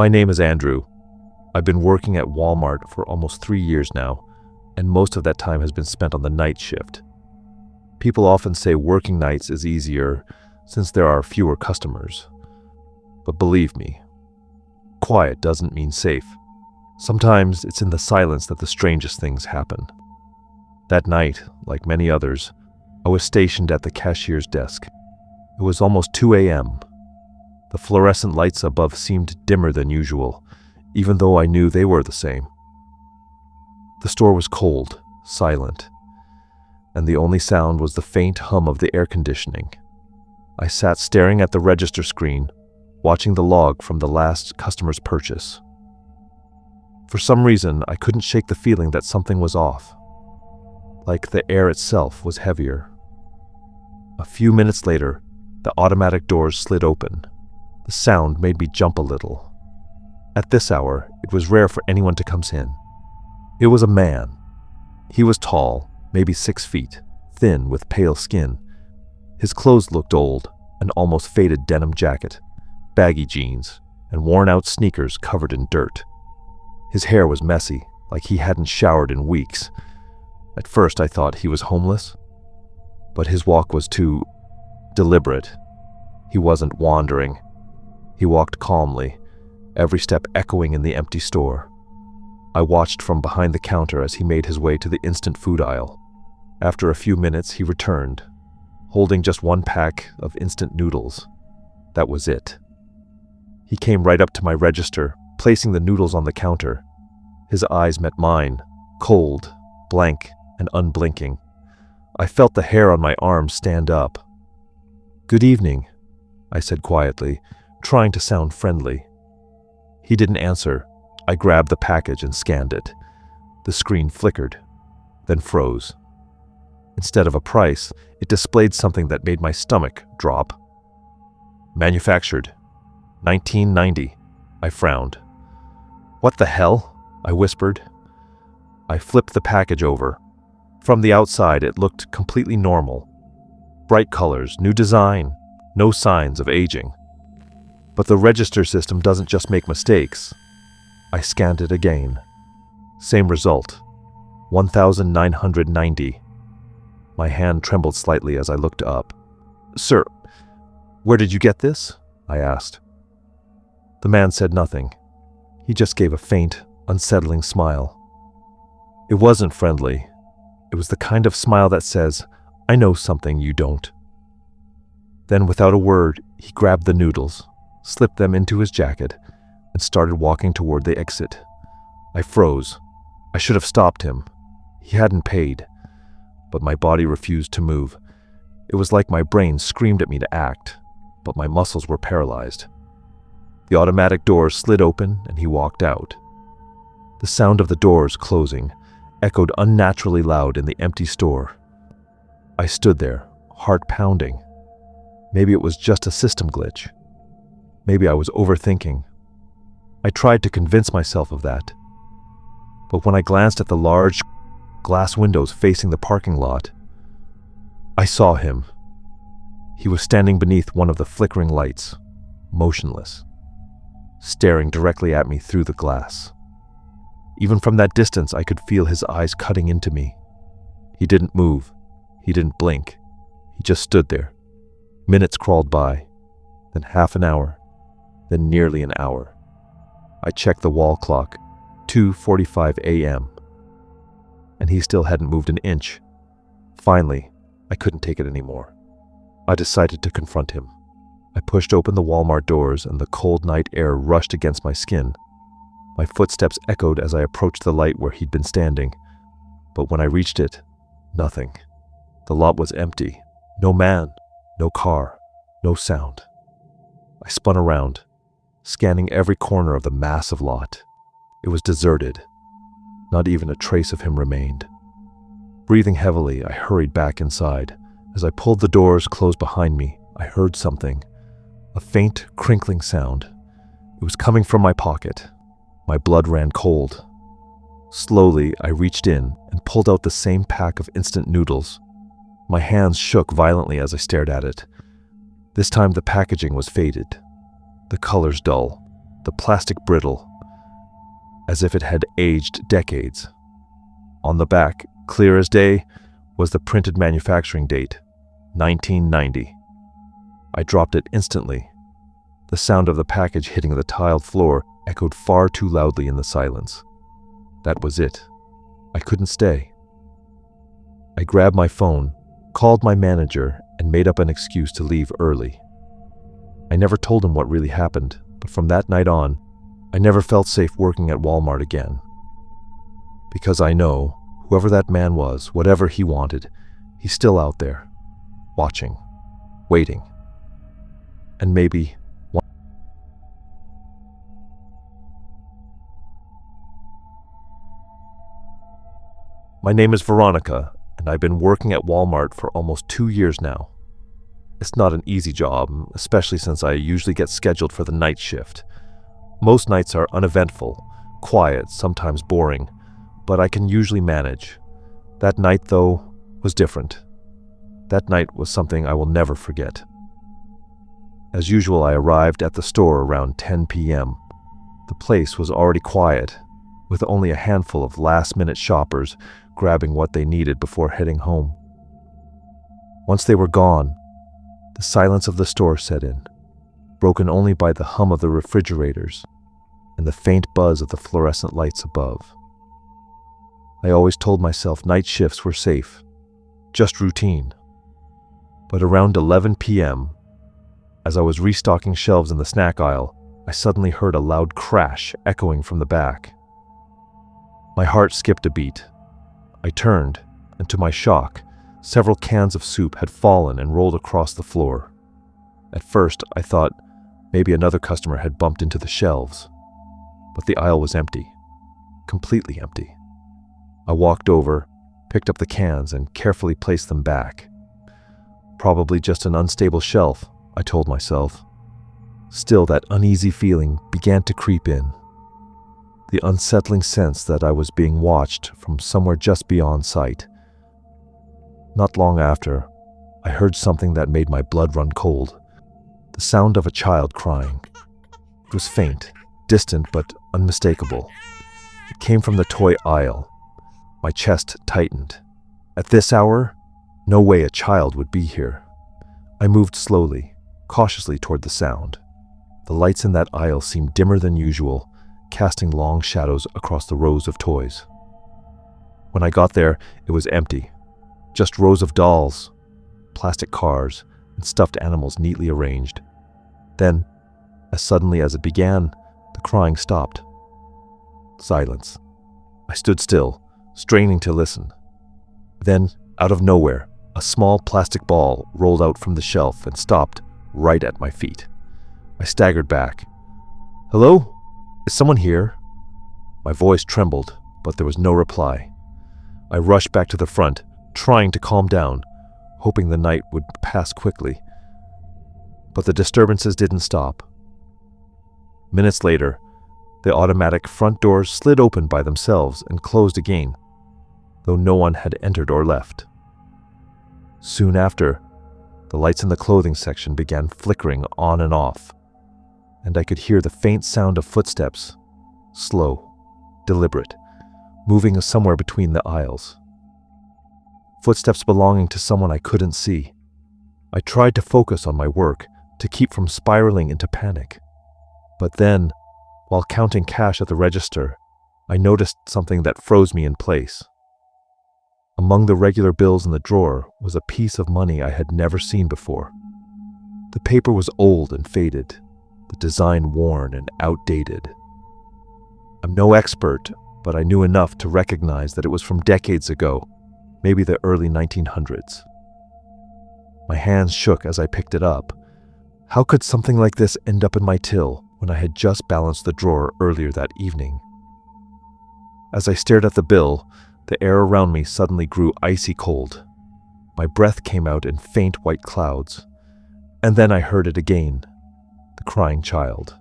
My name is Andrew. I've been working at Walmart for almost 3 years now, and most of that time has been spent on the night shift. People often say working nights is easier since there are fewer customers. But believe me, quiet doesn't mean safe. Sometimes it's in the silence that the strangest things happen. That night, like many others, I was stationed at the cashier's desk. It was almost 2 a.m. The fluorescent lights above seemed dimmer than usual, even though I knew they were the same. The store was cold, silent, and the only sound was the faint hum of the air conditioning. I sat staring at the register screen, watching the log from the last customer's purchase. For some reason, I couldn't shake the feeling that something was off, like the air itself was heavier. A few minutes later, the automatic doors slid open. The sound made me jump a little. At this hour, it was rare for anyone to come in. It was a man. He was tall, maybe 6 feet, thin with pale skin. His clothes looked old, an almost faded denim jacket, baggy jeans, and worn-out sneakers covered in dirt. His hair was messy, like he hadn't showered in weeks. At first I thought he was homeless, but his walk was too deliberate. He wasn't wandering. He walked calmly, every step echoing in the empty store. I watched from behind the counter as he made his way to the instant food aisle. After a few minutes, he returned, holding just one pack of instant noodles. That was it. He came right up to my register, placing the noodles on the counter. His eyes met mine, cold, blank, and unblinking. I felt the hair on my arms stand up. "Good evening," I said quietly, trying to sound friendly. He didn't answer. I grabbed the package and scanned it. The screen flickered, then froze. Instead of a price, it displayed something that made my stomach drop. "Manufactured, 1990. I frowned. "What the hell?" I whispered. I flipped the package over. From the outside, it looked completely normal. Bright colors, new design, no signs of aging. But the register system doesn't just make mistakes. I scanned it again. Same result, 1990. My hand trembled slightly as I looked up. "Sir, where did you get this?" I asked. The man said nothing. He just gave a faint, unsettling smile. It wasn't friendly. It was the kind of smile that says, "I know something you don't." Then, without a word, he grabbed the noodles, slipped them into his jacket, and started walking toward the exit. I froze. I should have stopped him. He hadn't paid, but my body refused to move. It was like my brain screamed at me to act, but my muscles were paralyzed. The automatic doors slid open and he walked out. The sound of the doors closing echoed unnaturally loud in the empty store. I stood there, heart pounding. Maybe it was just a system glitch. Maybe I was overthinking. I tried to convince myself of that. But when I glanced at the large glass windows facing the parking lot, I saw him. He was standing beneath one of the flickering lights, motionless, staring directly at me through the glass. Even from that distance, I could feel his eyes cutting into me. He didn't move. He didn't blink. He just stood there. Minutes crawled by, then half an hour, then nearly an hour. I checked the wall clock, 2:45 a.m., and he still hadn't moved an inch. Finally, I couldn't take it anymore. I decided to confront him. I pushed open the Walmart doors and the cold night air rushed against my skin. My footsteps echoed as I approached the light where he'd been standing, but when I reached it, nothing. The lot was empty. No man, no car, no sound. I spun around, scanning every corner of the massive lot. It was deserted. Not even a trace of him remained. Breathing heavily, I hurried back inside. As I pulled the doors closed behind me, I heard something. A faint, crinkling sound. It was coming from my pocket. My blood ran cold. Slowly, I reached in and pulled out the same pack of instant noodles. My hands shook violently as I stared at it. This time the packaging was faded, the colors dull, the plastic brittle, as if it had aged decades. On the back, clear as day, was the printed manufacturing date, 1990. I dropped it instantly. The sound of the package hitting the tiled floor echoed far too loudly in the silence. That was it. I couldn't stay. I grabbed my phone, called my manager, and made up an excuse to leave early. I never told him what really happened, but from that night on, I never felt safe working at Walmart again. Because I know, whoever that man was, whatever he wanted, he's still out there, watching, waiting, and maybe My name is Veronica, and I've been working at Walmart for almost 2 years now. It's not an easy job, especially since I usually get scheduled for the night shift. Most nights are uneventful, quiet, sometimes boring, but I can usually manage. That night, though, was different. That night was something I will never forget. As usual, I arrived at the store around 10 p.m. The place was already quiet, with only a handful of last-minute shoppers grabbing what they needed before heading home. Once they were gone, the silence of the store set in, broken only by the hum of the refrigerators and the faint buzz of the fluorescent lights above. I always told myself night shifts were safe, just routine. But around 11 p.m., as I was restocking shelves in the snack aisle, I suddenly heard a loud crash echoing from the back. My heart skipped a beat. I turned, and to my shock, several cans of soup had fallen and rolled across the floor. At first, I thought maybe another customer had bumped into the shelves, but the aisle was empty, completely empty. I walked over, picked up the cans, and carefully placed them back. Probably just an unstable shelf, I told myself. Still, that uneasy feeling began to creep in. The unsettling sense that I was being watched from somewhere just beyond sight. Not long after, I heard something that made my blood run cold. The sound of a child crying. It was faint, distant, but unmistakable. It came from the toy aisle. My chest tightened. At this hour, no way a child would be here. I moved slowly, cautiously toward the sound. The lights in that aisle seemed dimmer than usual, casting long shadows across the rows of toys. When I got there, it was empty. Just rows of dolls, plastic cars, and stuffed animals neatly arranged. Then, as suddenly as it began, the crying stopped. Silence. I stood still, straining to listen. Then, out of nowhere, a small plastic ball rolled out from the shelf and stopped right at my feet. I staggered back. "Hello? Is someone here?" My voice trembled, but there was no reply. I rushed back to the front, trying to calm down, hoping the night would pass quickly. But the disturbances didn't stop. Minutes later, the automatic front doors slid open by themselves and closed again, though no one had entered or left. Soon after, the lights in the clothing section began flickering on and off, and I could hear the faint sound of footsteps, slow, deliberate, moving somewhere between the aisles. Footsteps belonging to someone I couldn't see. I tried to focus on my work, to keep from spiraling into panic. But then, while counting cash at the register, I noticed something that froze me in place. Among the regular bills in the drawer was a piece of money I had never seen before. The paper was old and faded, the design worn and outdated. I'm no expert, but I knew enough to recognize that it was from decades ago, maybe the early 1900s. My hands shook as I picked it up. How could something like this end up in my till when I had just balanced the drawer earlier that evening? As I stared at the bill, the air around me suddenly grew icy cold. My breath came out in faint white clouds. And then I heard it again, the crying child.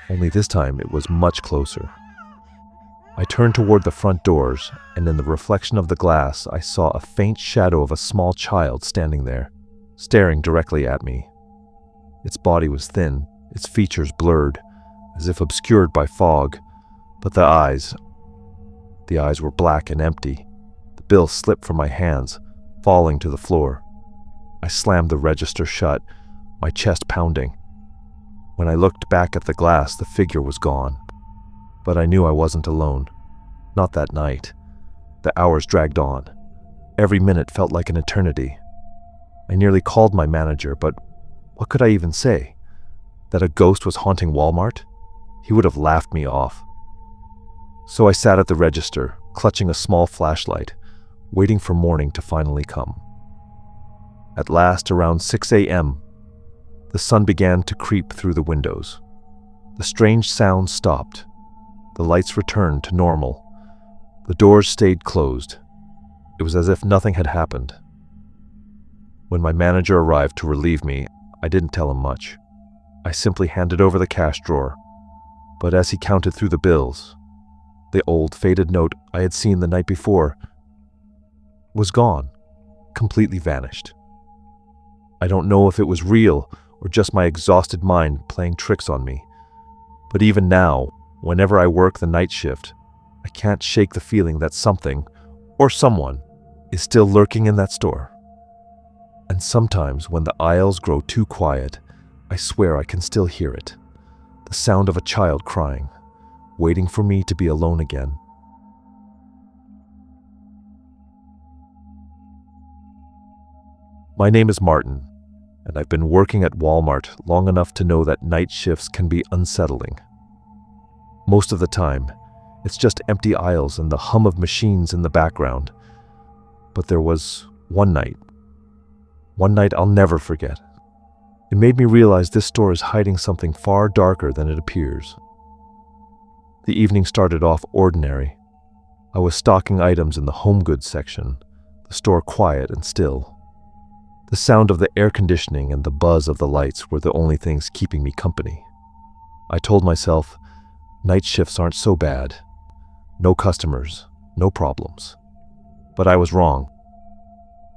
Only this time it was much closer. I turned toward the front doors, and in the reflection of the glass I saw a faint shadow of a small child standing there, staring directly at me. Its body was thin, its features blurred, as if obscured by fog, but the eyes were black and empty. The bill slipped from my hands, falling to the floor. I slammed the register shut, my chest pounding. When I looked back at the glass, the figure was gone. But I knew I wasn't alone. Not that night. The hours dragged on. Every minute felt like an eternity. I nearly called my manager, but what could I even say? That a ghost was haunting Walmart? He would have laughed me off. So I sat at the register, clutching a small flashlight, waiting for morning to finally come. At last, around 6 a.m., the sun began to creep through the windows. The strange sounds stopped. The lights returned to normal. The doors stayed closed. It was as if nothing had happened. When my manager arrived to relieve me, I didn't tell him much. I simply handed over the cash drawer. But as he counted through the bills, the old faded note I had seen the night before was gone, completely vanished. I don't know if it was real or just my exhausted mind playing tricks on me, but even now, whenever I work the night shift, I can't shake the feeling that something, or someone, is still lurking in that store. And sometimes when the aisles grow too quiet, I swear I can still hear it. The sound of a child crying, waiting for me to be alone again. My name is Martin, and I've been working at Walmart long enough to know that night shifts can be unsettling. Most of the time, it's just empty aisles and the hum of machines in the background. But there was one night I'll never forget. It made me realize this store is hiding something far darker than it appears. The evening started off ordinary. I was stocking items in the home goods section, the store quiet and still. The sound of the air conditioning and the buzz of the lights were the only things keeping me company. I told myself, night shifts aren't so bad. No customers, no problems. But I was wrong.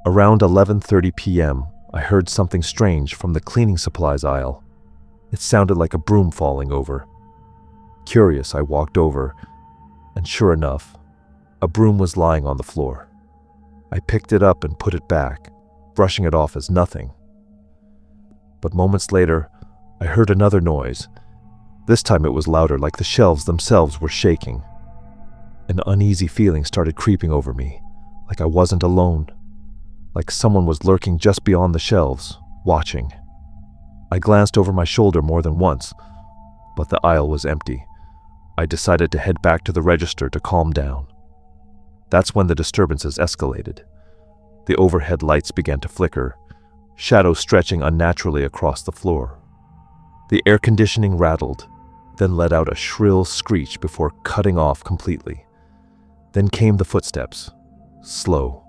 Around 11:30 p.m., I heard something strange from the cleaning supplies aisle. It sounded like a broom falling over. Curious, I walked over, and sure enough, a broom was lying on the floor. I picked it up and put it back, brushing it off as nothing. But moments later, I heard another noise. This time it was louder, like the shelves themselves were shaking. An uneasy feeling started creeping over me, like I wasn't alone, like someone was lurking just beyond the shelves, watching. I glanced over my shoulder more than once, but the aisle was empty. I decided to head back to the register to calm down. That's when the disturbances escalated. The overhead lights began to flicker, shadows stretching unnaturally across the floor. The air conditioning rattled, then let out a shrill screech before cutting off completely. Then came the footsteps, slow,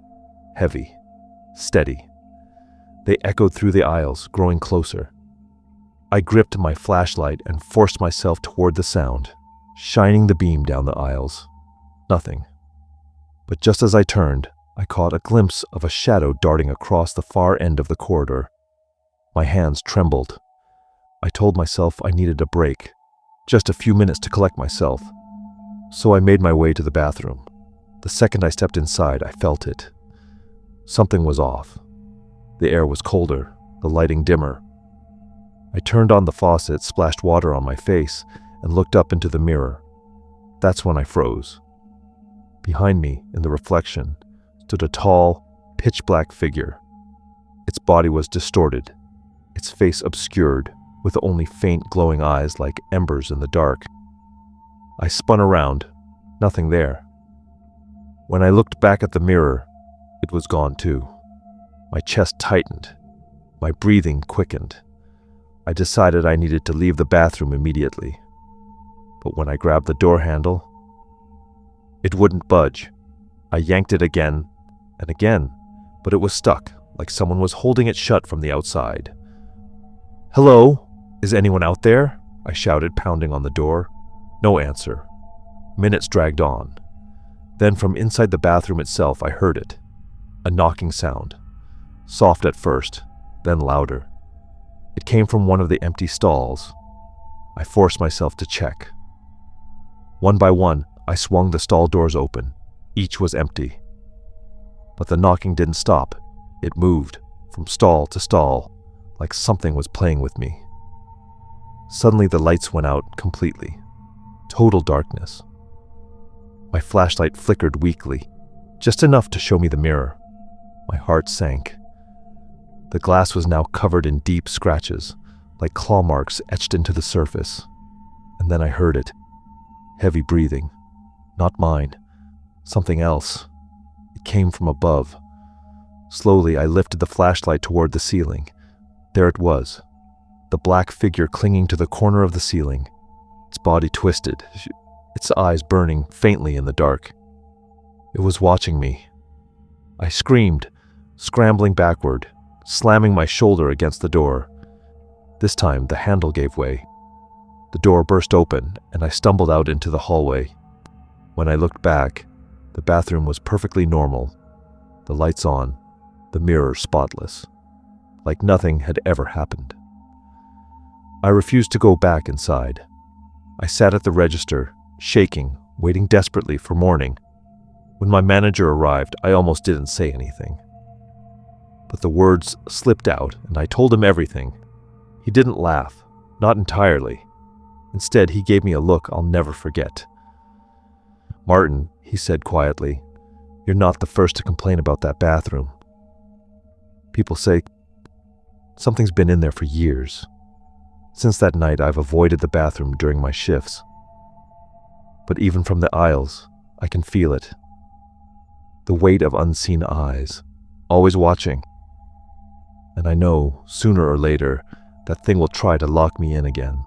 heavy, steady. They echoed through the aisles, growing closer. I gripped my flashlight and forced myself toward the sound, shining the beam down the aisles. Nothing. But just as I turned, I caught a glimpse of a shadow darting across the far end of the corridor. My hands trembled. I told myself I needed a break, just a few minutes to collect myself. So I made my way to the bathroom. The second I stepped inside, I felt it. Something was off. The air was colder, the lighting dimmer. I turned on the faucet, splashed water on my face, and looked up into the mirror. That's when I froze. Behind me, in the reflection, stood a tall, pitch-black figure. Its body was distorted, its face obscured, with only faint glowing eyes like embers in the dark. I spun around, nothing there. When I looked back at the mirror, it was gone too. My chest tightened, my breathing quickened. I decided I needed to leave the bathroom immediately. But when I grabbed the door handle, it wouldn't budge. I yanked it again and again, but it was stuck, like someone was holding it shut from the outside. "Hello? Is anyone out there?" I shouted, pounding on the door. No answer. Minutes dragged on. Then from inside the bathroom itself, I heard it. A knocking sound. Soft at first, then louder. It came from one of the empty stalls. I forced myself to check. One by one, I swung the stall doors open. Each was empty. But the knocking didn't stop. It moved, from stall to stall, like something was playing with me. Suddenly the lights went out completely. Total darkness. My flashlight flickered weakly, just enough to show me the mirror. My heart sank. The glass was now covered in deep scratches, like claw marks etched into the surface. And then I heard it. Heavy breathing. Not mine. Something else. It came from above. Slowly, I lifted the flashlight toward the ceiling. There it was. The black figure clinging to the corner of the ceiling. Its body twisted, its eyes burning faintly in the dark. It was watching me. I screamed, scrambling backward, slamming my shoulder against the door. This time, the handle gave way. The door burst open, and I stumbled out into the hallway. When I looked back, the bathroom was perfectly normal. The lights on, the mirror spotless, like nothing had ever happened. I refused to go back inside. I sat at the register, shaking, waiting desperately for morning. When my manager arrived, I almost didn't say anything. But the words slipped out, and I told him everything. He didn't laugh, not entirely. Instead, he gave me a look I'll never forget. "Martin," he said quietly, "you're not the first to complain about that bathroom. People say something's been in there for years. Since that night, I've avoided the bathroom during my shifts. But even from the aisles, I can feel it. The weight of unseen eyes, always watching. And I know, sooner or later, that thing will try to lock me in again."